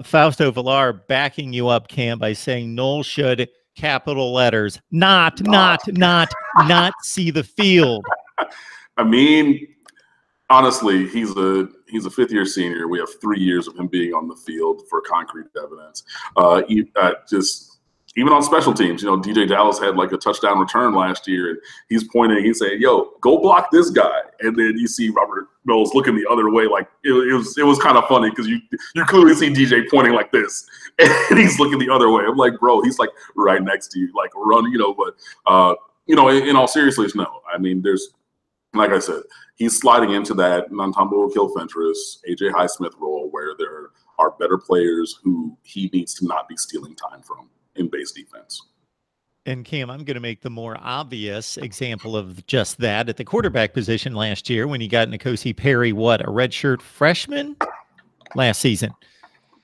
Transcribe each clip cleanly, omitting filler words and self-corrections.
Fausto Villar backing you up, Cam, by saying Noel should, capital letters, not see the field. I mean, honestly, he's a fifth-year senior. We have 3 years of him being on the field for concrete evidence. Even on special teams, DJ Dallas had like a touchdown return last year, and he's pointing, he's saying, "Yo, go block this guy." And then you see Robert Knowles looking the other way, like it was kind of funny because you clearly see DJ pointing like this, and he's looking the other way. I'm like, bro, he's like right next to you, like run, But in all seriousness, no. I mean, like I said, he's sliding into that Nantambo Kilfentress, AJ Highsmith role where there are better players who he needs to not be stealing time from in base defense. And Cam, I'm going to make the more obvious example of just that at the quarterback position last year when you got N'Kosi Perry, a redshirt freshman last season.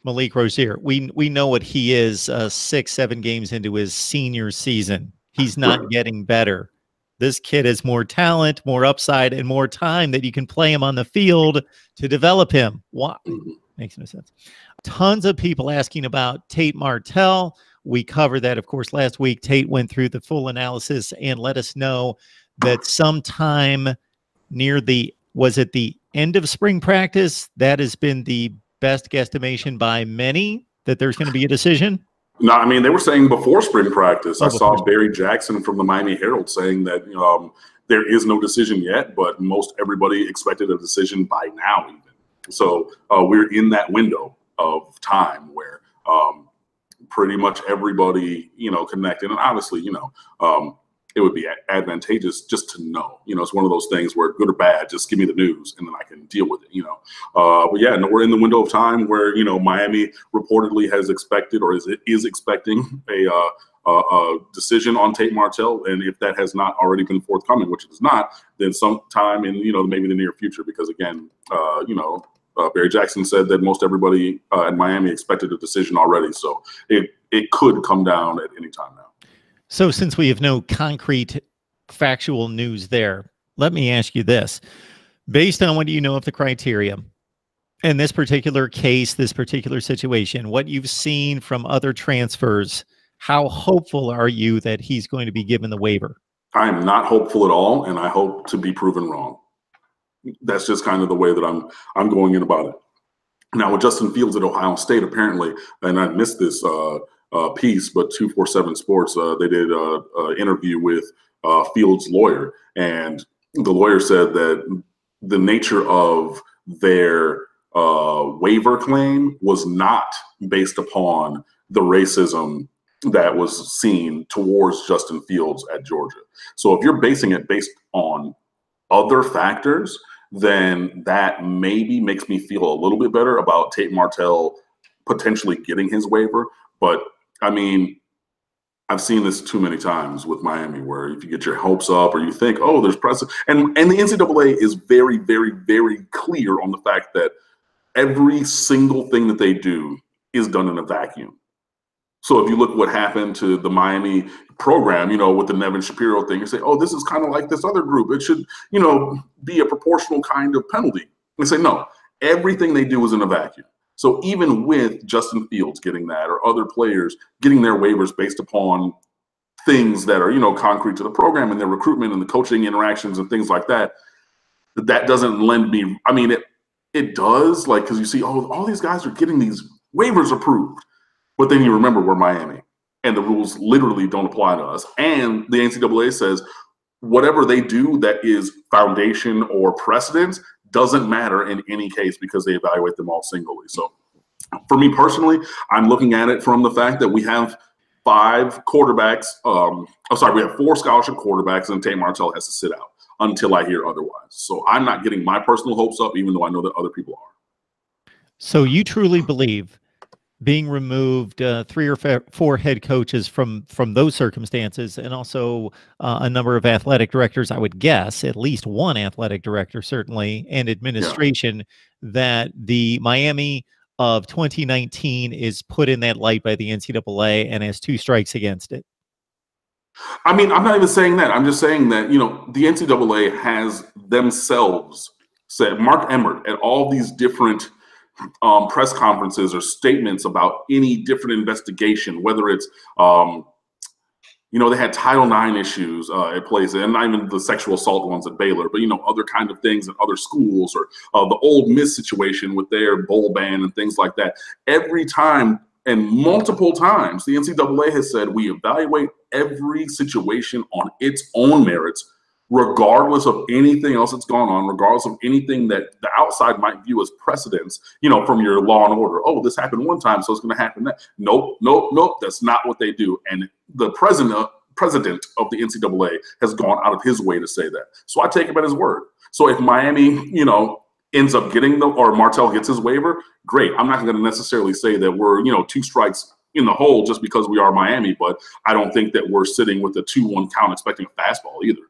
Malik Rozier, we know what he is 6-7 games into his senior season. He's not getting better. This kid has more talent, more upside, and more time that you can play him on the field to develop him. Why? Makes no sense. Tons of people asking about Tate Martell. We covered that, of course, last week. Tate went through the full analysis and let us know that sometime near the end of spring practice, that has been the best guesstimation by many that there's going to be a decision. No, I mean, they were saying before spring practice. I saw Barry Jackson from the Miami Herald saying that there is no decision yet, but most everybody expected a decision by now even. So we're in that window of time where pretty much everybody, connected. And obviously, it would be advantageous just to know. It's one of those things where good or bad, just give me the news and then I can deal with it, But yeah, no, we're in the window of time where, Miami reportedly has expected or is expecting a decision on Tate Martell. And if that has not already been forthcoming, which it is not, then sometime in, maybe the near future, because again, Barry Jackson said that most everybody in Miami expected a decision already. So it could come down at any time now. So since we have no concrete factual news there, let me ask you this. Based on what you know of the criteria in this particular case, this particular situation, what you've seen from other transfers, how hopeful are you that he's going to be given the waiver? I am not hopeful at all, and I hope to be proven wrong. That's just kind of the way that I'm going in about it. Now, with Justin Fields at Ohio State, apparently, and I missed this piece, but 247 Sports, they did an interview with Fields' lawyer, and the lawyer said that the nature of their waiver claim was not based upon the racism that was seen towards Justin Fields at Georgia. So if you're basing it based on other factors, then that maybe makes me feel a little bit better about Tate Martell potentially getting his waiver. But I mean, I've seen this too many times with Miami where if you get your hopes up or you think, oh, there's precedent. And the NCAA is very, very, very clear on the fact that every single thing that they do is done in a vacuum. So if you look at what happened to the Miami program, with the Nevin Shapiro thing, you say, oh, this is kind of like this other group. It should, be a proportional kind of penalty. And say, no, everything they do is in a vacuum. So even with Justin Fields getting that or other players getting their waivers based upon things that are, concrete to the program and their recruitment and the coaching interactions and things like that, that doesn't lend me. I mean, it does, like, because you see, oh, all these guys are getting these waivers approved. But then you remember we're Miami, and the rules literally don't apply to us. And the NCAA says whatever they do that is foundation or precedence doesn't matter in any case because they evaluate them all singly. So for me personally, I'm looking at it from the fact that we have 5 quarterbacks. We have 4 scholarship quarterbacks, and Tate Martell has to sit out until I hear otherwise. So I'm not getting my personal hopes up, even though I know that other people are. So you truly believe being removed 3 or 4 head coaches from those circumstances, and also a number of athletic directors, I would guess, at least one athletic director, certainly, and administration, that the Miami of 2019 is put in that light by the NCAA and has 2 strikes against it? I mean, I'm not even saying that. I'm just saying that, the NCAA has themselves said, Mark Emmert, at all these different press conferences or statements about any different investigation, whether it's, they had Title IX issues at places, and not even the sexual assault ones at Baylor, but, other kind of things at other schools, or the Ole Miss situation with their bowl ban and things like that. Every time and multiple times, the NCAA has said we evaluate every situation on its own merits, regardless of anything else that's gone on, regardless of anything that the outside might view as precedents, from your Law and Order. Oh, this happened one time, so it's going to happen next. Nope. That's not what they do. And the president of the NCAA has gone out of his way to say that. So I take him at his word. So if Miami, ends up getting or Martell gets his waiver, great. I'm not going to necessarily say that we're, 2 strikes in the hole just because we are Miami, but I don't think that we're sitting with a 2-1 count expecting a fastball either.